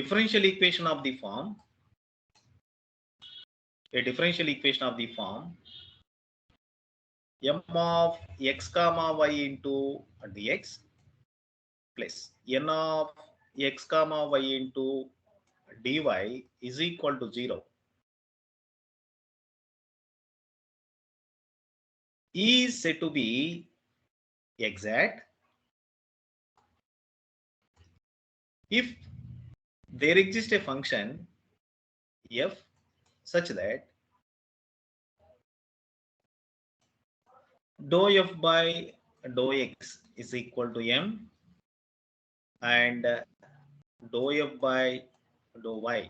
differential equation of the form, m of x comma y into dx plus n of x comma y into dy is equal to 0 is said to be exact if there exists a function f such that dou f by dou x is equal to m and dou f by dou y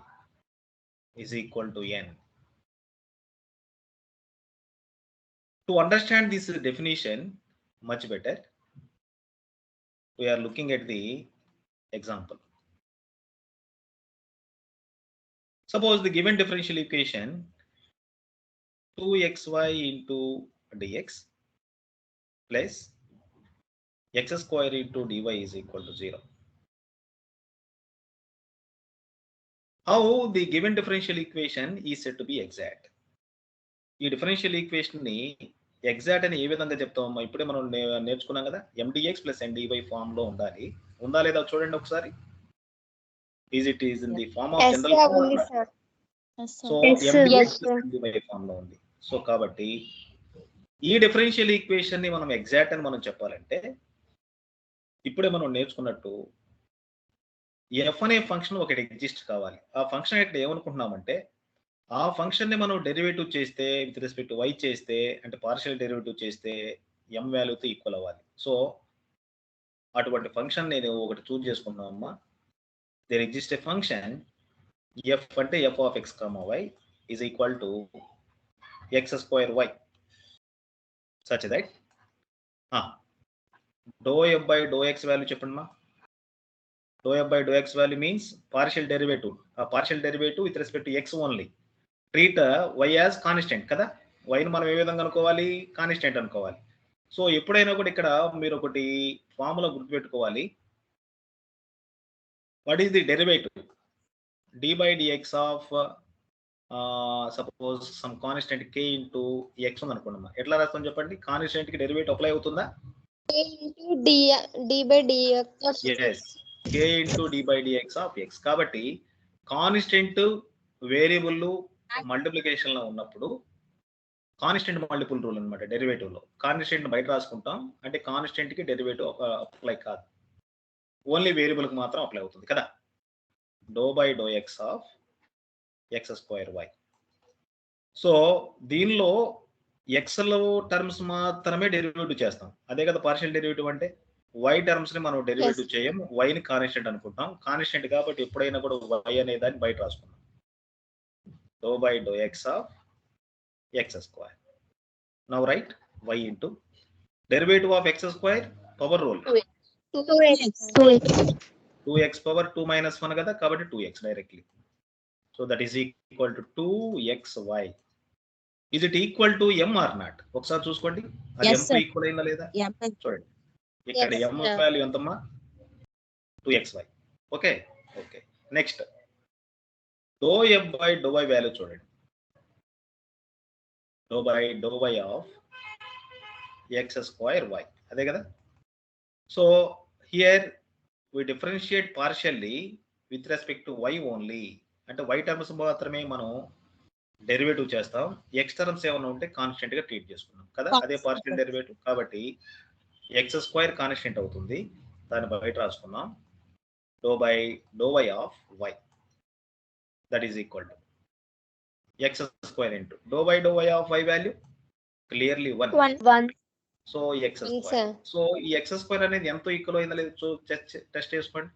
is equal to n. To understand this definition much better, we are looking at the example. Suppose the given differential equation 2xy into dx plus x square into dy is equal to 0. How the given differential equation is said to be exact? ఈ differential equation ని exact అని ఏ విధంగా చెప్తామమ్మా? ఇప్పుడే మనం నేర్చుకున్నాం కదా, mdx plus ndy form లో ఉండాలి. ఉందా లేదా చూడండి ఒకసారి. Is in the form of general form? So mdx plus ndy form లో ఉంది. సో కాబట్టి ఈ డిఫరెన్షియల్ ఈక్వేషన్ ని మనం ఎగ్జాక్ట్ అని మనం చెప్పాలంటే ఇప్పుడే మనం నేర్చుకున్నట్టు ఎఫ్ అనే ఫంక్షన్ ఒకటి ఎగ్జిస్ట్ కావాలి. ఆ ఫంక్షన్ ఇక్కడ ఏమనుకుంటున్నామంటే ఆ ఫంక్షన్ ని మనం డెరివేటివ్ చేస్తే విత్ రెస్పెక్ట్ y చేస్తే అంటే పార్షియల్ డెరివేటివ్ చేస్తే m వాల్యూతో ఈక్వల్ అవ్వాలి. సో అటువంటి ఫంక్షన్ నేను ఒకటి చూస్ చేసుకున్నామమ్మా. There exist a function f అంటే f of x comma y is equal to x square y such that do f by do x value చెప్పండి మా. Do f by do x value means partial derivative. ఆ partial derivative with respect to x only. Treat y as constant కదా. y ని మనం ఏ విధంగా అనుకోవాలి? Constant అనుకోవాలి. So ఎప్పుడైనా కూడా ఇక్కడ మీరు ఒకటి ఫార్ములా గుర్తుపెట్టుకోవాలి. What is the derivative? d by dx of suppose some constant k into x ఉంది అనుకోండి. ఎట్లా రాస్తాం చెప్పండి? కాన్స్టెంట్ కి డెరివేటివ్ అప్లై అవుతుందా? k into d by dx. yes, k into d by dx of x. కాబట్టి constant variable multiplication లో ఉన్నప్పుడు కాన్స్టెంట్ మల్టిపుల్ రూల్ అనమాట. డెరివేటివ్ లో కాన్స్టెంట్ బయట రాసుకుంటాం అంటే కాన్స్టెంట్ కి డెరివేటివ్ అప్లై కాదు, ఓన్లీ వేరియబుల్ కి మాత్రం అప్లై అవుతుంది కదా. Dou by dou x of x square y. So దీనిలో ఎక్స్ లో టర్మ్స్ మాత్రమే డెరివేటివ్ చేస్తాం, అదే కదా పార్షియల్ డెరివేటివ్ అంటే. వై టర్మ్స్ ని మనం డెరివేటివ్ చేయం, వై ని కాన్స్టెంట్ అనుకుంటాం. కాన్స్టెంట్ కాబట్టి ఎప్పుడైనా కూడా వై అనే దాన్ని బయట రాసుకుంటాం. Dou by dou x of x square. Now write y into derivative of x square power rule 2x power 2 minus 1 కదా, కాబట్టి 2x directly. So that is equal to 2xy. Is it equal to m or not? ఒకసారి చూసుకోండి అది m తో equal అయిందా లేదా చూడండి. ఇక్కడ m వాల్యూ ఎంతమ్మా? 2xy. Okay okay. Next do f by do y value చూడండి. Do by do y of x square y, అదే కదా. సో here we differentiate partially with respect to y only. అంటే y టర్మ్స్ మాత్రమే మనం derivative చేస్తాం, x terms ఏమైనా ఉంటే కాన్స్టెంట్ గా ట్రీట్ చేసుకున్నాం కదా, అదే పార్షియల్ డెరివేటివ్. కాబట్టి x స్క్వేర్ కాన్స్టెంట్ అవుతుంది, దాన్ని బయట రాసుకున్నాం. Dou by do y of y that is equal to x square into dou by do y of y value clearly 1. So x square. సో ఈ ఎక్స్ స్క్వేర్ అనేది ఎంతో equal అయిందా లేదు టెస్ట్ చేసుకోండి.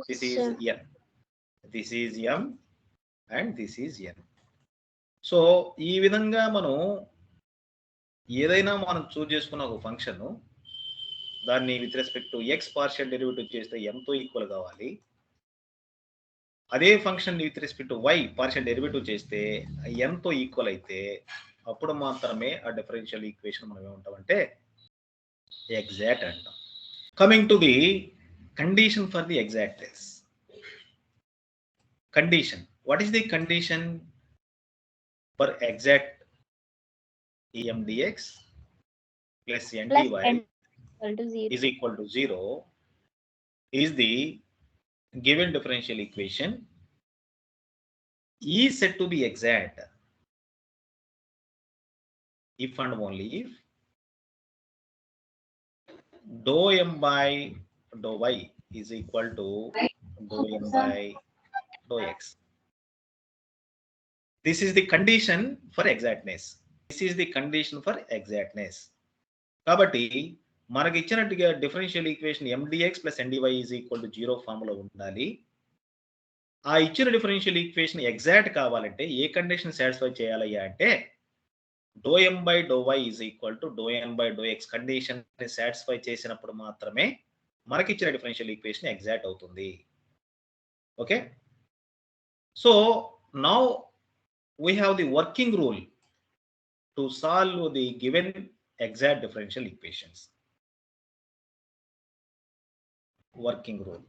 This is n, this is m and this is n. So ఈ విధంగా మనం ఏదైనా మనం చూస్ చేసుకున్న ఒక ఫంక్షన్ దాన్ని with respect to x partial derivative చేస్తే m తో ఈక్వల్ కావాలి. అదే function with respect to y partial derivative చేస్తే n తో ఈక్వల్ అయితే అప్పుడు మాత్రమే ఆ డిఫరెన్షియల్ ఈక్వేషన్ మనం ఏమంటామంటే ఎగ్జాక్ట్ అంటాం. Coming to the condition for the exactness. condition. What is the condition for exact em dx plus n Plus dy n equal to 0. is equal to 0 is the given differential equation is said to be exact if and only if dou m by dou y is equal to dou n by dou x. This is the condition for exactness. This is the condition for exactness. కాబట్టి మనకి ఇచ్చినట్టుగా differential equation mdx plus ndy is equal to 0 formula ఉండాలి. ఆ ఇచ్చిన differential equation exact కావాలంటే ఏ condition satisfy చేయాలయ్యా అంటే dou m by dou y is equal to dou n by dou x condition satisfy చేసినప్పుడు మాత్రమే మనకి ఇచ్చిన డిఫరెన్షియల్ ఈక్వేషన్ ఎగ్జాక్ట్ అవుతుంది. Okay, so now we have the working rule to solve the given exact differential equations. Working rule.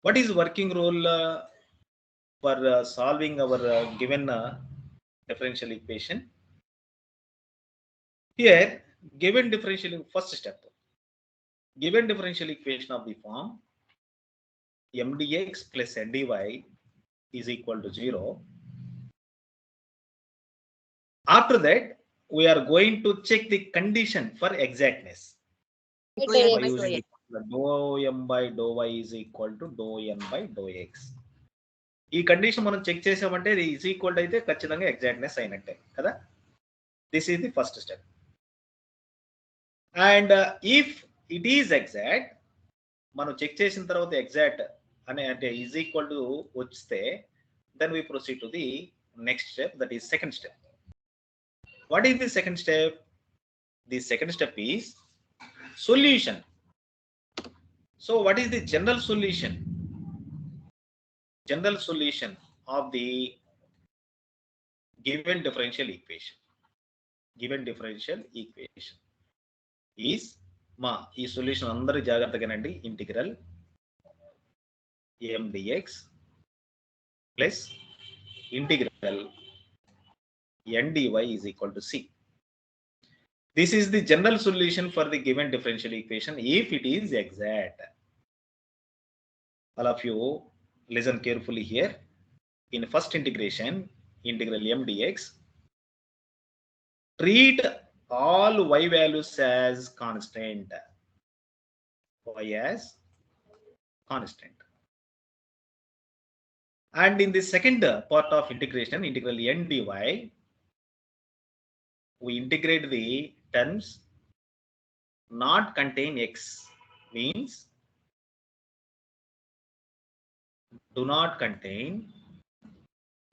What is working rule for solving our given differential equation? Here, given differential, first step, given differential equation of the form mdx plus ndy is equal to 0. After that, we are going to check the condition for exactness by using dou m by dou y is equal to dou n by dou x. ఈ condition మనం check చేసామంటే ఇది is equal అయితే ఖచ్చితంగా exactness అయినట్టే కదా. This is the first step. And if it is exact, మనం check చేసిన తర్వాత ఎగ్జాక్ట్ అనే అంటే ఈజ్ ఈక్వల్ టు వస్తే then we proceed to the next step, that is second step. What is the second step? The second step is solution. So what is the general solution? General solution of the given differential equation. Given differential equation is ఈ solution అందరూ జాగ్రత్తగానండి. Integral m dx plus integral n dy is equal to c. This is the general solution for the given differential equation if it is exact. All of you listen carefully here. In first integration, integral m dx, treat all y values as constant. Y as constant. And in the second part of integration, integral n dy, we integrate the terms not contain x, means do not contain,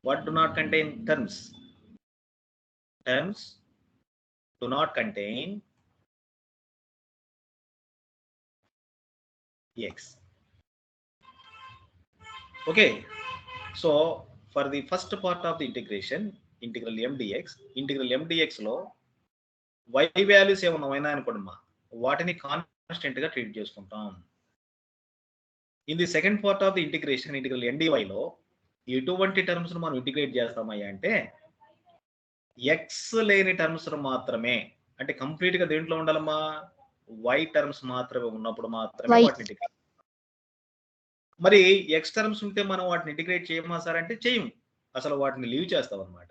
what do not contain terms? Terms do not contain x. Okay, so for the first part of the integration, integral m dx లో y values ఏమన్నా అనుకోండి, వాటిని constant గా treat చేసుకుంటాం. In the second part of the integration, integral n dy లో ఎటువంటి terms మనం integrate చేస్తామయ్యా అంటే ఎక్స్ లేని టర్మ్స్ మాత్రమే, అంటే కంప్లీట్ గా దేంట్లో ఉండాలమ్మా, y టర్మ్స్ మాత్రమే ఉన్నప్పుడు మాత్రమే వాటిని ఇంటిగ్రేట్. మరి ఎక్స్ టర్మ్స్ ఉంటే మనం వాటిని ఇంటిగ్రేట్ చేయమా సార్ అంటే చేయము, అసలు వాటిని లీవ్ చేస్తాం అనమాట.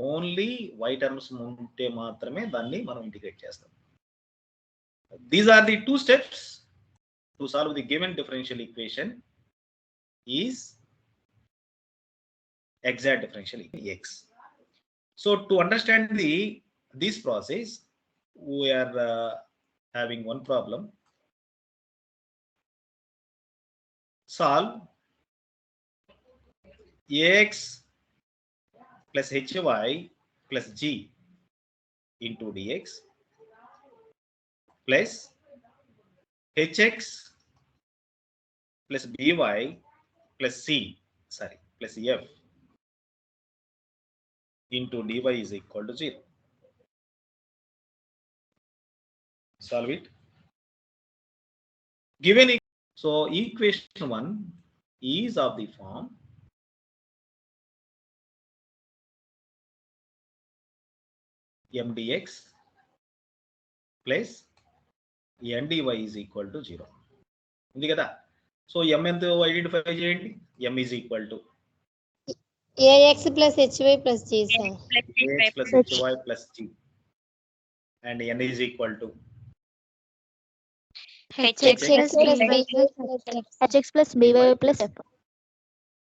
ఓన్లీ y టర్మ్స్ ఉంటే మాత్రమే దాన్ని మనం ఇంటిగ్రేట్ చేస్తాం. These are the two steps to solve the given differential equation is exact differential x. So to understand this process, we are having one problem. Solve ax plus hy plus g into dx plus hx plus by plus c, sorry, plus f into dy is equal to 0. Solve it. Given So equation 1 is of the form mdx plus ndy is equal to 0 ఉంది కదా. So m ఎంత identify చేయండి. m is equal to ax plus hy plus g, sir. ax plus hy plus g and n is equal to hx plus by plus f.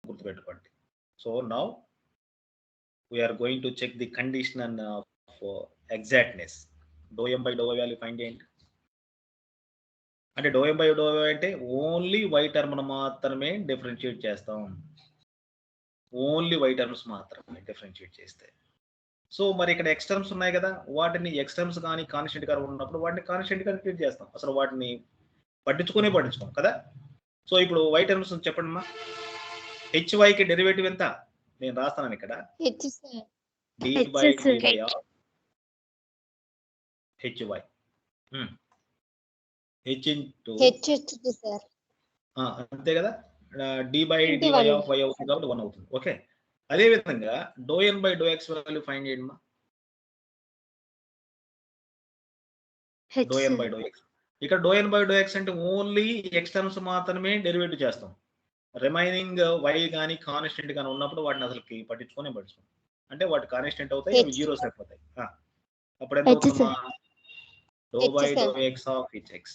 గుర్తుపెట్టుకోండి. So now we are going to check the condition of exactness. Dou m by dou y value find చేయండి. అంటే dou m by dou y అంటే only y term మాత్రమే differentiate చేస్తాం. Only y terms మాత్రమే differentiate చేస్తే. So మరి ఇక్కడ x terms ఉన్నాయి కదా, వాటిని x టర్మ్స్ కానీ కాన్స్టెంట్ గా ఉన్నప్పుడు వాటిని కాన్స్టెంట్ గా ట్రీట్ చేస్తాం. అసలు వాటిని పట్టించుకోం కదా. సో ఇప్పుడు y టర్మ్స్ చెప్పండి అమ్మా. hy కి డెరివేటివ్ ఎంత నేను రాస్తాను ఇక్కడ. h, sir. d by dy of hy h into h, sir. అంతే కదా. d by dy of y అవుతుంది కాబట్టి 1 అవుతుంది. ఓకే. అదే విధంగా dou n by dou x value find చేయండి మా. dou n by dou x. ఇక్కడ dou n by dou x అంటే ఓన్లీ x టర్మ్స్ మాత్రమే డెరివేటివ్ చేస్తాం. రిమైనింగ్ y కానీ కాన్స్టెంట్ కానీ ఉన్నప్పుడు వాటిని అసలుకి పట్టించుకోనే పట్టించుకోం. అంటే వాటి కాన్స్టెంట్ అవుతాయి, అవి జీరోస్ అయిపోతాయి. అప్పుడు ఎంత అవుతుందా? dou by dou x of hx.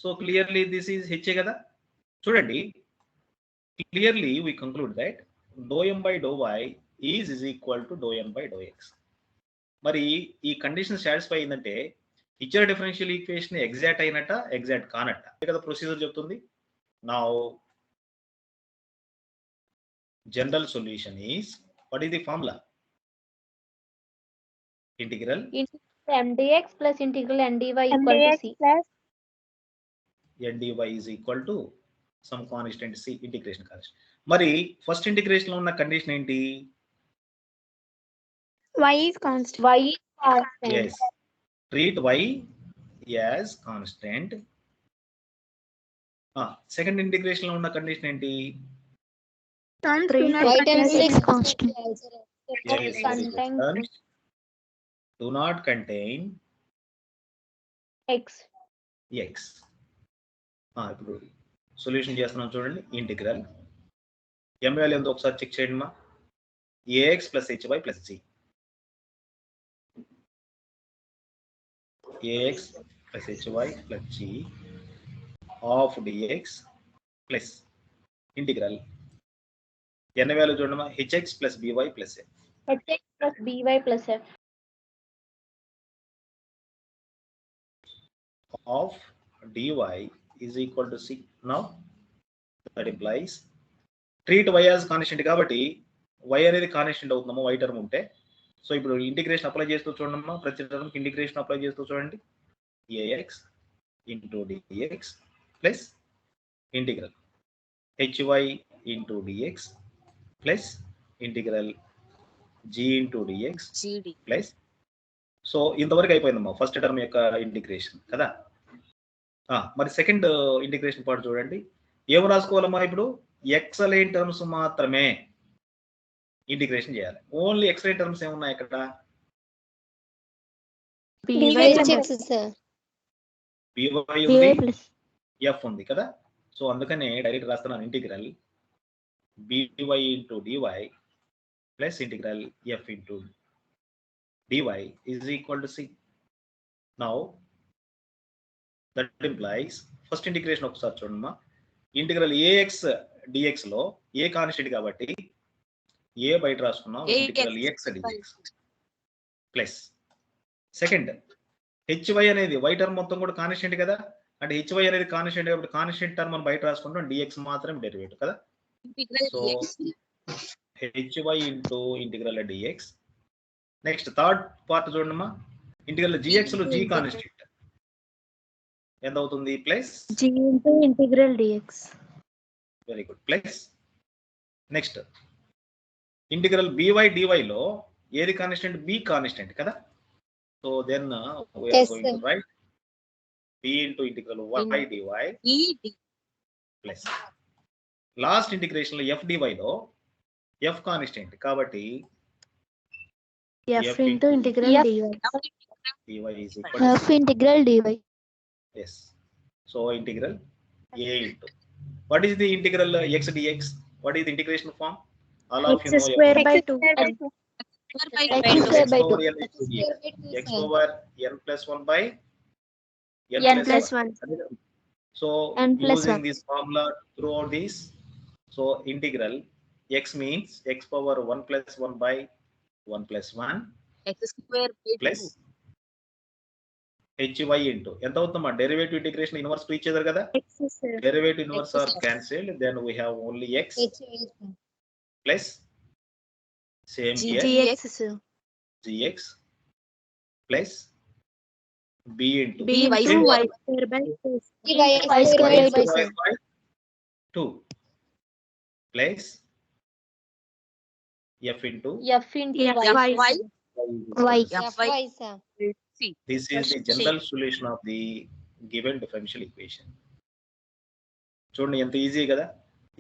So clearly this is h కదా. చూడండి, clearly we conclude that dou m by dou y is equal to dou n by dou x. మరి ఈ కండిషన్ సాటిస్ఫై అయిందంటే ఇచ్చిన డిఫరెన్షియల్ ఈక్వేషన్ ఎగ్జాక్ట్ అయినట్ట, ఎగ్జాక్ట్ కానట్ట కదా procedure చెప్తుంది. Now general solution is, what is the formula? Integral mdx plus integral ndy equal to c. ndy is equal to some constant c, integration constant. మరి first integration లో ఉన్న condition ఏంటి? y is constant. Yes, treat y as constant. Second integration లో ఉన్న condition ఏంటి? y terms is constant. Yes, terms do not contain x. ఇప్పుడు solution చేస్తున్నాం చూడండి. ఇంటిగ్రల్ m వాల్యూ ఎంత ఒకసారి చెక్ చేయండి మా. ax plus hy plus g. ax plus hy plus g of dx plus integral n value చూడండి మా. hx plus by plus f. hx plus by plus f of dy is equal to c. Now that implies treat y as constant కాబట్టి y అనేది constant అవుతుందమ్మా y term ఉంటే. So ఇప్పుడు integration apply చేస్తూ చూడమ్మా. ప్రతి టర్మ్కి ఇంటిగ్రేషన్ అప్లై చేస్తూ చూడండి. ax into dx plus integral hy into dx plus integral g into dx plus. So ఇంతవరకు అయిపోయిందమ్మా ఫస్ట్ టర్మ్ యొక్క ఇంటిగ్రేషన్ కదా. మరి సెకండ్ ఇంటిగ్రేషన్ పార్ట్ చూడండి. ఏం రాసుకోవాలమ్మా? ఇప్పుడు ఎక్సలెంట్ టర్మ్స్ మాత్రమే ఇంటిగ్రేషన్ చేయాలి. ఓన్లీ ఎక్సలెంట్ టర్మ్స్ ఏమున్నాయి ఇక్కడ? by ఉంది, f ఉంది కదా. సో అందుకనే డైరెక్ట్ రాస్తున్నాను. Integral by into dy plus integral f into dy is equal to c. Now that implies first integration ఒకసారి చూడమ్మా. ఇంటిగ్రల్ ax dx లో ఏ కాన్స్టెంట్ కాబట్టి ఏ బయట రాసుకున్నాం. Integral x dx plus second hy అనేది y term మొత్తం కూడా constant కదా. అంటే hy అనేది కాన్స్టెంట్ కాబట్టి కాన్స్టెంట్ టర్మ్ మనం బయట రాసుకుంటాం. dx మాత్రం డెరివేటివ్ కదా. So hy into integral dx. Next third part చూడమ్మా. ఇంటిగ్రల్ gx లో g కాన్స్టెంట్ ఎంత అవుతుంది? Plus g into integral dx. Very good. Plus next integral by dy లో ఏది కాన్స్టెంట్? b కాన్స్టెంట్ కదా. So then we are going to write b into integral y dy plus last integration లో F DY లో F constant కాబట్టి F into integral dy. dy is equal to F integral dy. yes. So integral a into what is the integral x dx? What is the integration form? All of you X know square by 2. x square by over 2. n into dx. X over n plus 1 by N plus 1. So N plus using 1. this formula throughout this, so integral x means x power 1 plus 1 by 1 plus 1 x square by plus hy into ఎంత అవుతుందమ్మా derivative integration inverse to each other కదా X square. Derivative inverse X or square. cancelled, then we have only x HY sir. plus same G- here Gx sir. gx plus b into B y into square. y square by 2. Y Y square square by y 2. square by 2 plus f into F into y. y. Y. y. FY sir. C. This is the general solution of the given differential equation. చూడండి ఎంత easy కదా